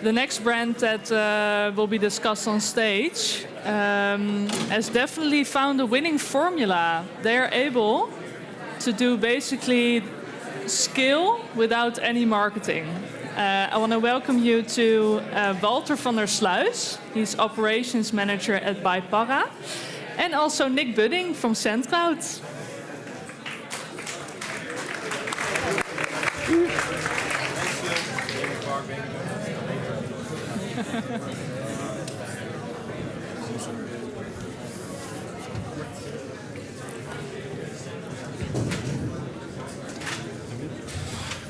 The next brand that will be discussed on stage has definitely found a winning formula. They are able to do basically skill without any marketing. I want to welcome you to Walter van der Sluis. He's operations manager at By Parra. And also Nick Buddingh from Sendcloud.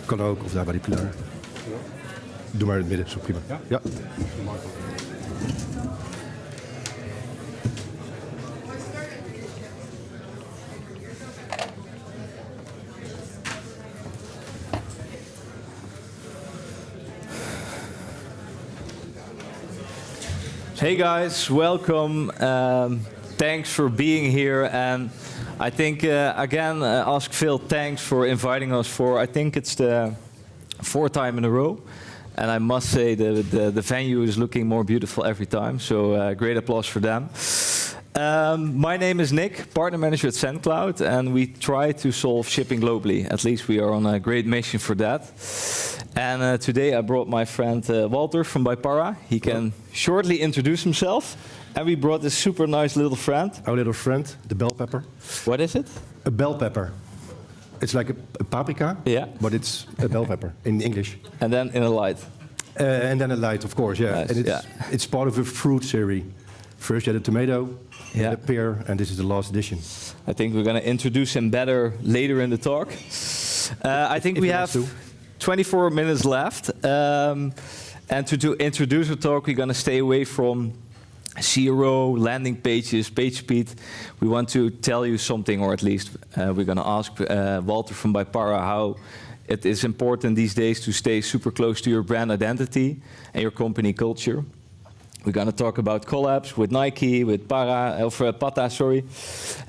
Kan ook, of daar bij die pilaar. Doe maar in het midden, zo prima. Ja? Ja. Hey guys, welcome. Thanks for being here, and I think again ask Phil thanks for inviting us for. I think it's the fourth time in a row, and I must say the venue is looking more beautiful every time. So great applause for them. My name is Nick, partner manager at Sendcloud, and we try to solve shipping globally. At least we are on a great mission for that. And today I brought my friend Walter from By Parra. He can shortly introduce himself. And we brought this super nice little friend. Our little friend, the bell pepper. What is it? A bell pepper. It's like a paprika, yeah, but it's a bell pepper in English. And then in a light. And then a light, of course, yeah. Nice, and it's part of a fruit series. First you had a tomato, a pear, and this is the last edition. I think we're going to introduce him better later in the talk. I think we have 24 minutes left. And to introduce the talk, we're going to stay away from CRO, landing pages, page speed. We want to tell you something, or at least we're going to ask Walter from By Parra how it is important these days to stay super close to your brand identity and your company culture. We're going to talk about collabs with Nike, with Pata, sorry.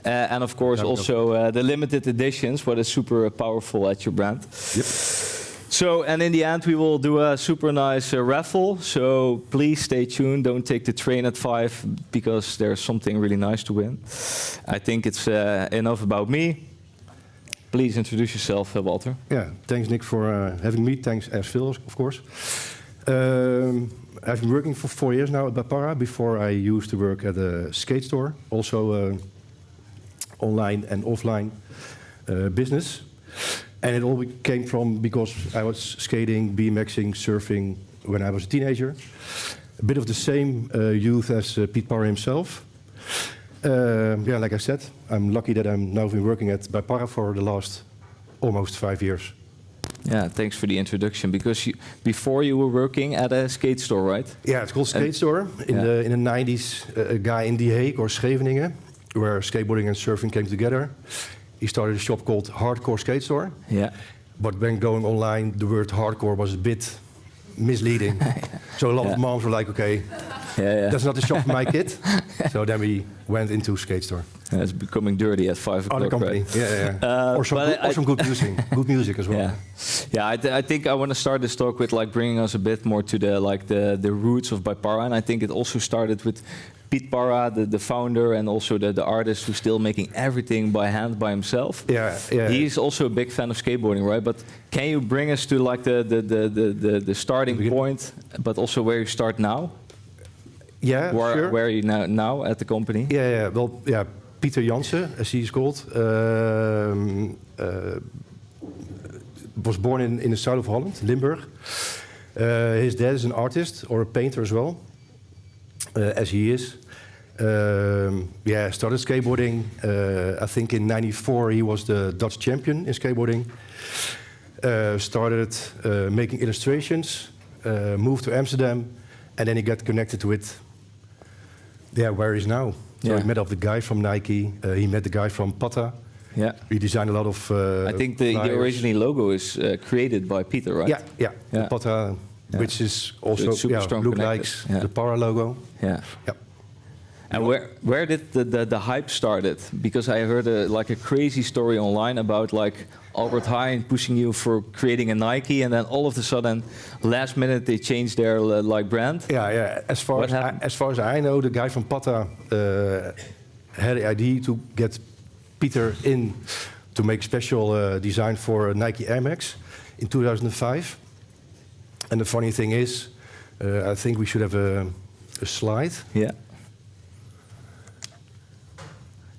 And of course also the limited editions, what is super powerful at your brand. Yep. So, and in the end we will do a super nice raffle, so please stay tuned, don't take the train at 5, because there's something really nice to win. I think it's enough about me. Please introduce yourself, Walter. Yeah, thanks Nick for having me, thanks as Phil, of course. I've been working for 4 years now at By Parra. Before I used to work at a skate store, also online and offline business. And it all came from because I was skating, BMXing, surfing when I was a teenager. A bit of the same youth as Piet Parra himself. Yeah, like I said, I'm lucky that I'm now been working at By Parra for the last almost 5 years. Yeah, thanks for the introduction. Because before you were working at a skate store, right? Yeah, it's called Skate Store. In the 90s, a guy in The Hague or Scheveningen, where skateboarding and surfing came together. He started a shop called Hardcore Skate Store. Yeah. But when going online, the word hardcore was a bit misleading. So a lot of moms were like, okay, that's not the shop for my kid. So then we went into Skate Store. Yeah, it's becoming dirty at 5 o'clock. Other company, right? yeah. Or some good music, good music as well. Yeah, I think I want to start this talk with like bringing us a bit more to the roots of By Parra, and I think it also started with Piet Parra, the founder, and also the artist who's still making everything by hand by himself. Yeah. He's also a big fan of skateboarding, right? But can you bring us to like the starting point, but also where you start now? Yeah, sure. Where are you now at the company? Yeah. Well, yeah. Pieter Jansen, as he is called, was born in the south of Holland, Limburg. His dad is an artist or a painter as well, as he is. Started skateboarding. I think in '94 he was the Dutch champion in skateboarding. Started making illustrations, moved to Amsterdam, and then he got connected with where he is now. So he met up the guy from Nike. He met the guy from Pata. Yeah. He designed a lot of. I think the original logo is created by Peter, right? Yeah. The Pata, which is also super strong look like the Parra logo. Yeah. And where did the hype started? Because I heard a crazy story online about like Albert Heijn pushing you for creating a Nike, and then all of a sudden, last minute they changed their like brand. Yeah. As far as I know, the guy from Parra had the idea to get Peter in to make special design for Nike Air Max in 2005. And the funny thing is, I think we should have a slide. Yeah.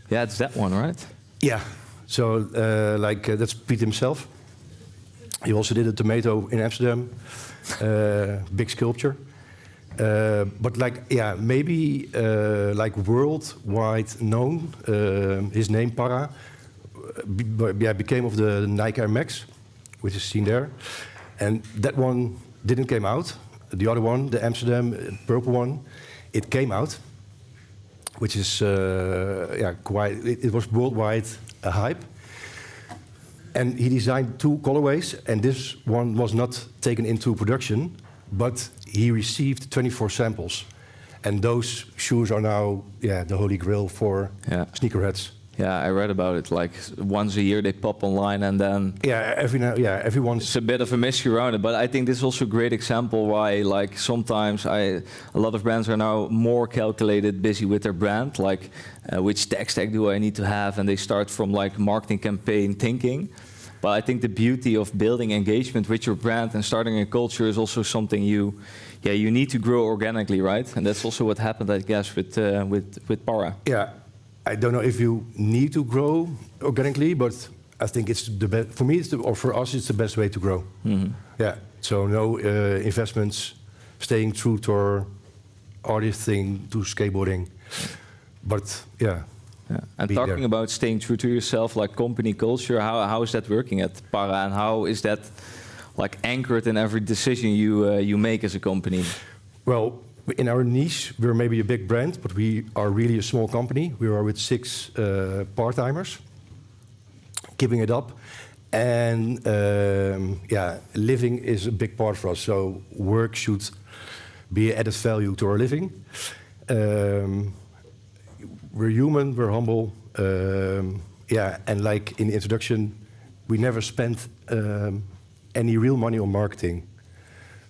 Yeah, it's that one, right? Yeah. So, that's Piet himself. He also did a tomato in Amsterdam, big sculpture. But maybe worldwide known. His name Parra, became of the Nike Air Max, which is seen there, and that one didn't came out. The other one, the Amsterdam purple one, it came out, which is quite. It was worldwide a hype. And he designed 2 colorways, and this one was not taken into production, but he received 24 samples. And those shoes are now, the holy grail for sneakerheads. Yeah, I read about it. Like once a year they pop online, and then everyone's. It's a bit of a mystery around it. But I think this is also a great example why, like, sometimes a lot of brands are now more calculated, busy with their brand. Like, which tech stack do I need to have? And they start from like marketing campaign thinking. But I think the beauty of building engagement with your brand and starting a culture is also something you need to grow organically, right? And that's also what happened, I guess, with Parra. Yeah. I don't know if you need to grow organically, but I think it's the best for me. Or for us, it's the best way to grow. Mm-hmm. Yeah. So no investments, staying true to our artist thing, to skateboarding. But And talking about staying true to yourself, like company culture, how is that working at Parra, and how is that like anchored in every decision you make as a company? Well, in our niche, we're maybe a big brand, but we are really a small company. We are with 6 part-timers, giving it up. And living is a big part for us. So work should be added value to our living. We're human, we're humble. And like in the introduction, we never spent any real money on marketing.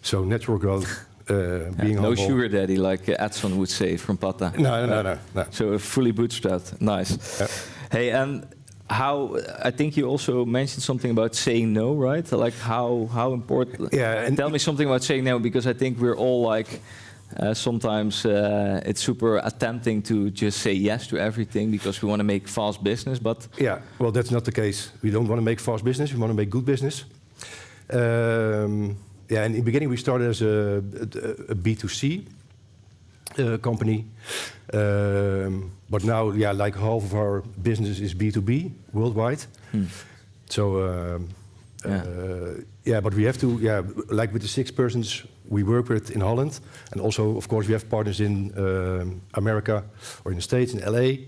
So natural growth. Being no humble. sugar daddy, like Edson would say from Parra. No. So fully bootstrapped. Nice. Yeah. Hey, and how? I think you also mentioned something about saying no, right? Like how important? Yeah. And tell me something about saying no, because I think we're all like. Sometimes it's super tempting to just say yes to everything because we want to make fast business, but well, that's not the case. We don't want to make fast business. We want to make good business. In the beginning we started as a B2C company, but now like half of our business is B2B worldwide. So but we have to like with the 6 persons we work with in Holland, and also of course we have partners in America or in the States, in LA,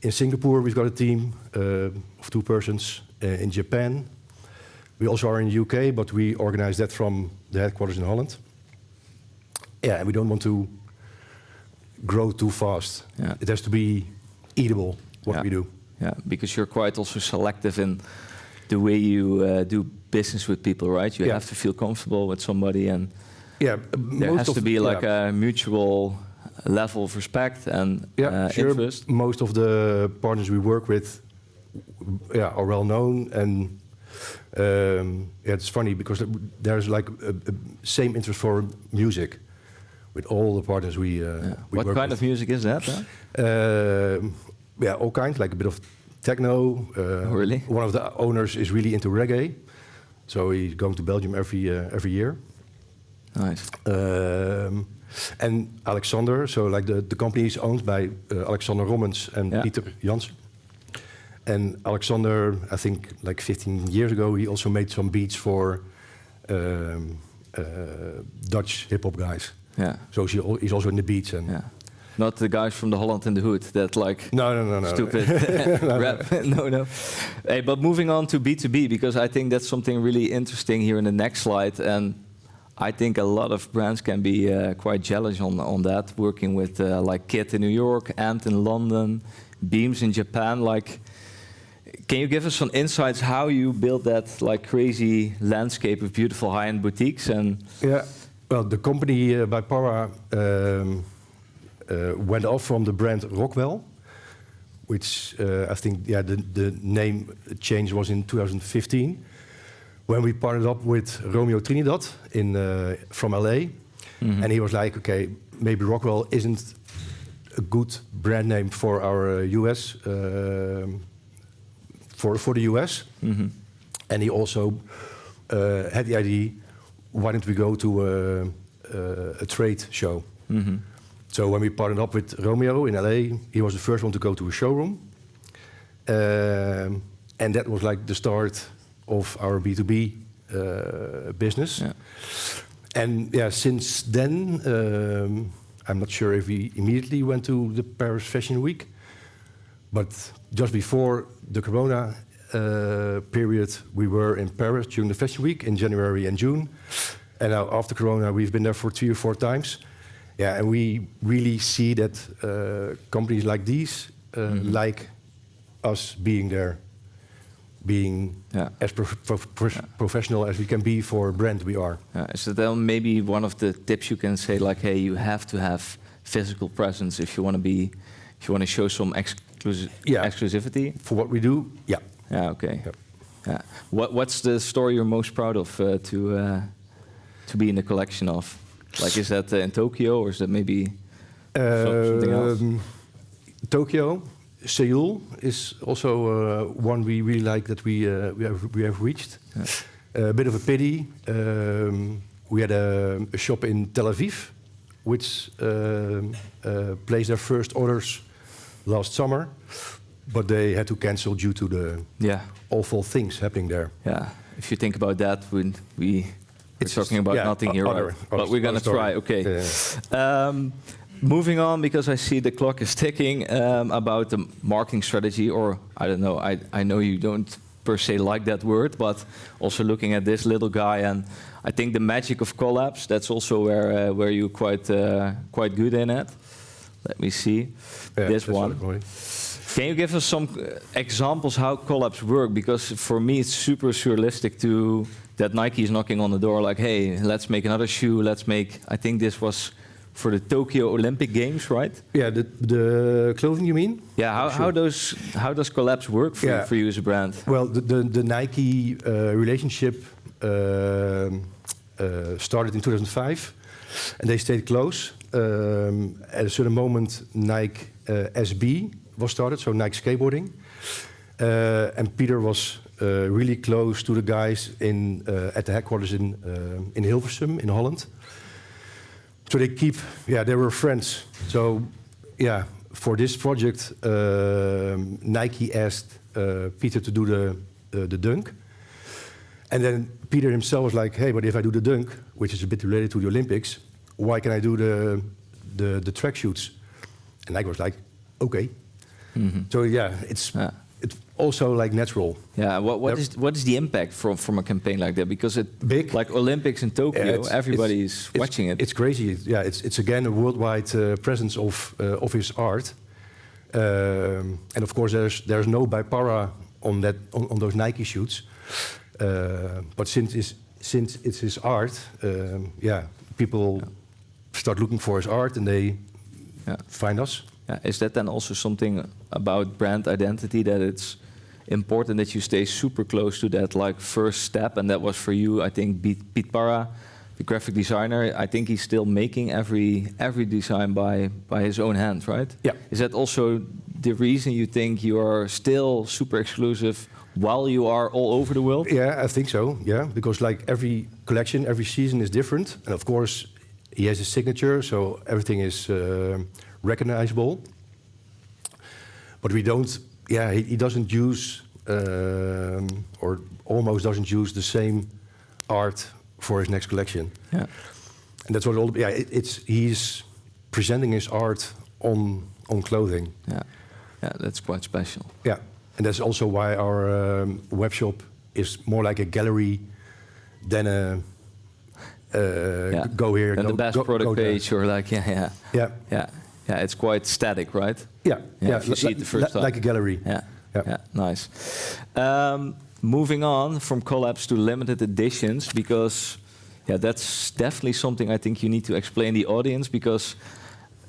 in Singapore we've got a team of 2 persons, in Japan. We also are in the UK, but we organize that from the headquarters in Holland. And we don't want to grow too fast. It has to be eatable, what we do. Yeah, because you're quite also selective in the way you do business with people, right? You have to feel comfortable with somebody, and there has to be like a mutual level of respect and interest. Most of the partners we work with are well known, and it's funny because there's like a same interest for music with all the partners we work with. What kind of music is that? All kinds, like a bit of techno. Really? One of the owners is really into reggae, so he's going to Belgium every year. Nice. And Alexander, so like the company is owned by Alexander Rommens and Pieter Jansen. And Alexander, I think like 15 years ago, he also made some beats for Dutch hip-hop guys. Yeah. So he's also in the beats. And not the guys from the Holland in the Hood that like no. stupid rap. No. Hey, but moving on to B2B, because I think that's something really interesting here in the next slide. And I think a lot of brands can be quite jealous on that, working with like Kit in New York, Ant in London, Beams in Japan. Like, can you give us some insights how you built that like crazy landscape of beautiful high-end boutiques? And yeah, well, the company By Parra went off from the brand Rockwell, which I think the name change was in 2015. When we partnered up with Romeo Trinidad from LA, and he was like, okay, maybe Rockwell isn't a good brand name for our US, for the US. And he also had the idea, why don't we go to a trade show? So when we partnered up with Romeo in LA, he was the first one to go to a showroom. And that was like the start of our B2B business. Yeah. And yeah, since then, I'm not sure if we immediately went to the Paris Fashion Week, but just before the Corona period, we were in Paris during the Fashion Week in January and June. And now after Corona, we've been there for 3 or 4 times. Yeah, and we really see that companies like these like us being there, being as professional as we can be for a brand we are. Is that then maybe one of the tips you can say, like, hey, you have to have physical presence if you want to be, if you want to show some exclusivity? For what we do, yeah. Yeah, okay. Yep. Yeah. What's the store you're most proud of to be in the collection of? Like, is that in Tokyo, or is that maybe something else? Tokyo, Seoul is also one we really like that we have reached. Yeah. A bit of a pity. We had a shop in Tel Aviv, which placed their first orders last summer, but they had to cancel due to the awful things happening there. Yeah, if you think about that, we're talking about nothing here, right? But we're going to try, okay. Yeah. Moving on, because I see the clock is ticking, about the marketing strategy, or I don't know, I know you don't per se like that word, but also looking at this little guy, and I think the magic of collabs, that's also where you're quite good in it. Let me see, this one. Can you give us some examples how collabs work? Because for me, it's super surrealistic that Nike is knocking on the door like, hey, let's make another shoe, I think this was for the Tokyo Olympic Games, right? Yeah, the clothing you mean? Yeah, how does collabs work for you as a brand? Well, the Nike relationship started in 2005, and they stayed close. At a certain moment, Nike SB was started, so Nike skateboarding, and Peter was really close to the guys at the headquarters in Hilversum in Holland. So they were friends. So for this project, Nike asked Peter to do the dunk, and then Peter himself was like, hey, but if I do the dunk, which is a bit related to the Olympics, why can I do the track shoots? And Nike was like, okay. So it's also like natural. Yeah, what is the impact from a campaign like that? Because big, like Olympics in Tokyo, everybody's watching it. It's crazy. Yeah, it's again a worldwide presence of his art, and of course there's no By Parra on those Nike shoots, but since it's his art, people start looking for his art and they find us. Yeah. Is that then also something about brand identity, that it's important that you stay super close to that like first step? And that was for you, I think, By Parra, the graphic designer. I think he's still making every design by his own hands, right? Yeah. Is that also the reason you think you are still super exclusive while you are all over the world? Yeah, I think so. Yeah, because like every collection, every season is different, and of course he has his signature, so everything is recognizable, but we don't. Yeah, he doesn't use or almost doesn't use the same art for his next collection. Yeah, and that's what all. Yeah, he's presenting his art on clothing. Yeah, that's quite special. Yeah, and that's also why our web shop is more like a gallery than a go here, and go, the best go, product go there. page, or like yeah. It's quite static, right? Yeah, If you see it the first time, like a gallery. Yeah, nice. Moving on from collabs to limited editions, because that's definitely something I think you need to explain the audience, because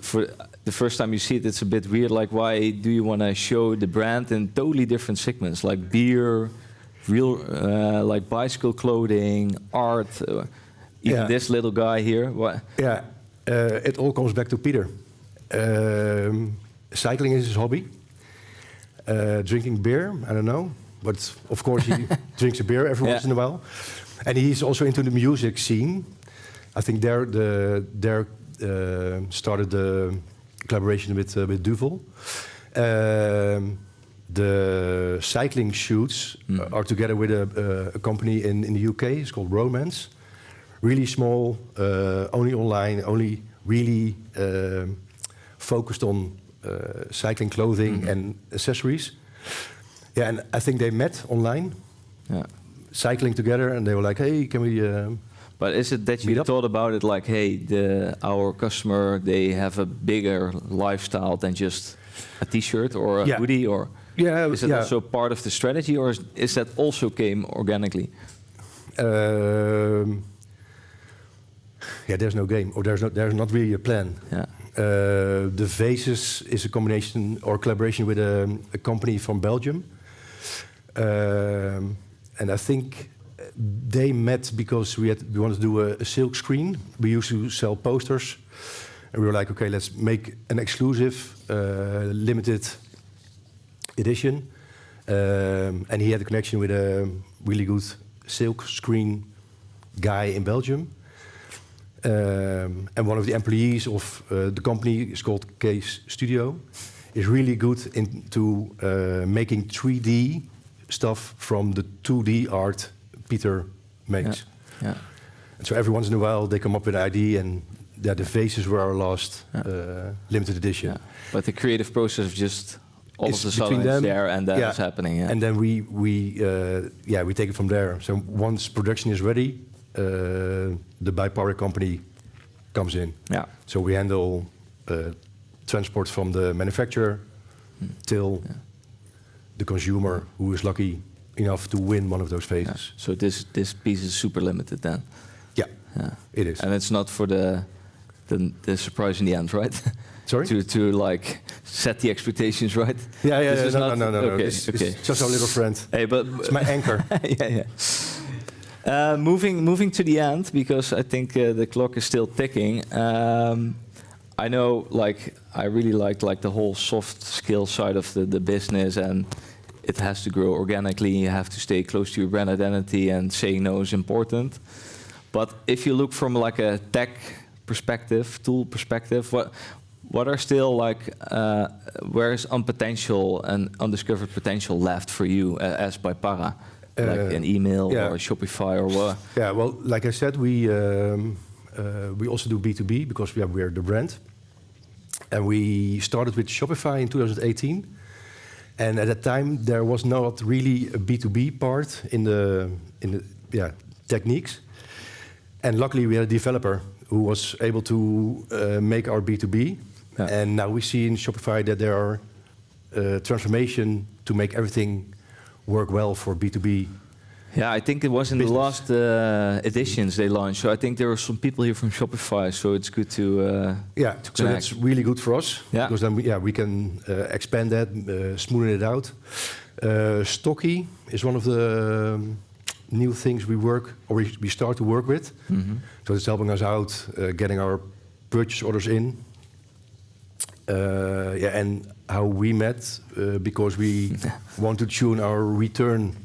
for the first time you see it, it's a bit weird. Like, why do you want to show the brand in totally different segments, like beer, real, like bicycle clothing, art, even this little guy here? What? Yeah, it all comes back to Peter. Cycling is his hobby. Drinking beer, I don't know, but of course he drinks a beer every once in a while. And he's also into the music scene. I think there started the collaboration with Duvel. The cycling shoots are together with a company in the UK. It's called Romance. Really small, only online, only really focused on cycling clothing and accessories. Yeah, and I think they met online, cycling together, and they were like, "Hey, can we?" But is it that you thought about it like, "Hey, our customer, they have a bigger lifestyle than just a T-shirt or a hoodie," or is it also part of the strategy, or is that also came organically? There's no game, or there's not really a plan. Yeah. The Vases is a combination or collaboration with a company from Belgium. And I think they met because we wanted to do a silk screen. We used to sell posters. And we were like, okay, let's make an exclusive, limited edition. And he had a connection with a really good silk screen guy in Belgium. And one of the employees of the company is called Case Studio, is really good into making 3D stuff from the 2D art Peter makes. Yeah. And so every once in a while they come up with an idea, and the Vases were our last limited edition. Yeah. But the creative process of just all of the sudden it's there and that is happening. Yeah. And then we take it from there. So once production is ready, the By Parra company comes in. Yeah. So we handle transport from the manufacturer till the consumer who is lucky enough to win one of those Vases. Yeah. So this piece is super limited then. Yeah, it is. And it's not for the surprise in the end, right? Sorry? to like set the expectations right. Yeah. No. Okay, it's just our little friend. Hey, but it's my anchor. Moving to the end, because I think the clock is still ticking. I know, like, I really like the whole soft skill side of the business, and it has to grow organically. You have to stay close to your brand identity, and saying no is important. But if you look from like a tech perspective, tool perspective, what are still like where is potential and undiscovered potential left for you as By Parra? Like an email or Shopify or what? Yeah, well, like I said, we also do B2B because we're the brand. And we started with Shopify in 2018. And at that time, there was not really a B2B part in the techniques. And luckily, we had a developer who was able to make our B2B. Yeah. And now we see in Shopify that there are transformation to make everything work well for B2B. Yeah, I think it was in the last editions they launched. So I think there are some people here from Shopify. So it's good to to so that's really good for us. Yeah. Because then we can expand that, smoothen it out. Stocky is one of the new things we start to work with. Mm-hmm. So it's helping us out getting our purchase orders in. And how we met because we want to tune our return.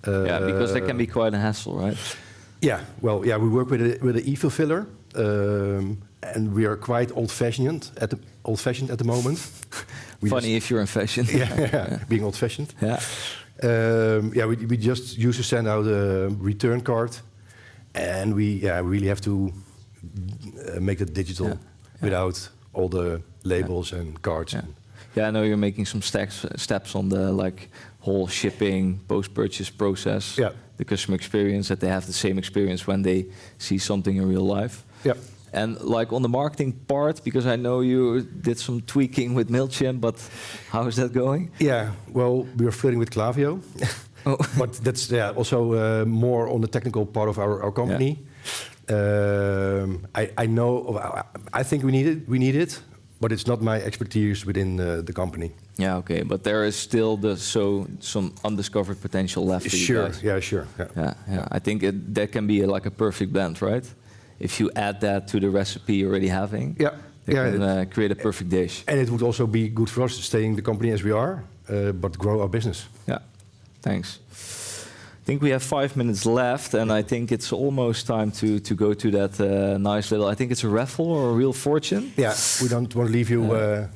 Because that can be quite a hassle, right? Yeah, well, we work with an e-fulfiller, and we are quite old-fashioned at the moment. Funny if you're in fashion. Being old-fashioned. Yeah. We just used to send out a return card, and we really have to make it digital without all the labels and cards. Yeah. Yeah, I know you're making some steps on the like whole shipping, post-purchase process, Yeah. the customer experience, that they have the same experience when they see something in real life. Yeah. And like on the marketing part, because I know you did some tweaking with MailChimp, but how is that going? Yeah, well, we are flirting with Klaviyo. Oh. But that's also more on the technical part of our company. I know, I think we need it, but it's not my expertise within the company. Yeah, okay, but there is still some undiscovered potential left for you guys. Yeah, sure. Yeah. I think that can be like a perfect blend, right? If you add that to the recipe you're already having, it can create a perfect dish. And it would also be good for us to stay in the company as we are, but grow our business. Yeah, thanks. I think we have 5 minutes left, and I think it's almost time to go to that nice little, I think it's a raffle or a Wheel of Fortune. Yeah, we don't want to leave you,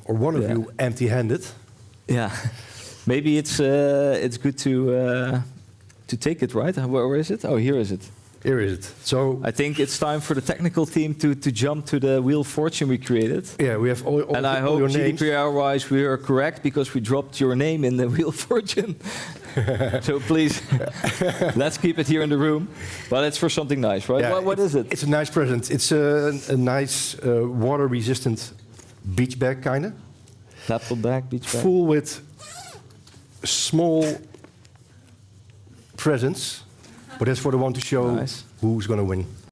or one of you, empty-handed. Yeah, maybe it's good to take it, right? Where is it? Oh, here is it. Here is it. So I think it's time for the technical team to jump to the Wheel of Fortune we created. Yeah, we have all and I hope GDPR-wise we are correct, because we dropped your name in the Wheel of Fortune. So please, let's keep it here in the room. But it's for something nice, right? Yeah, what is it? It's a nice present. It's a nice water-resistant beach bag, kind of. Laptop bag, beach bag? Full with small presents. But that's for the one to show who's going to win.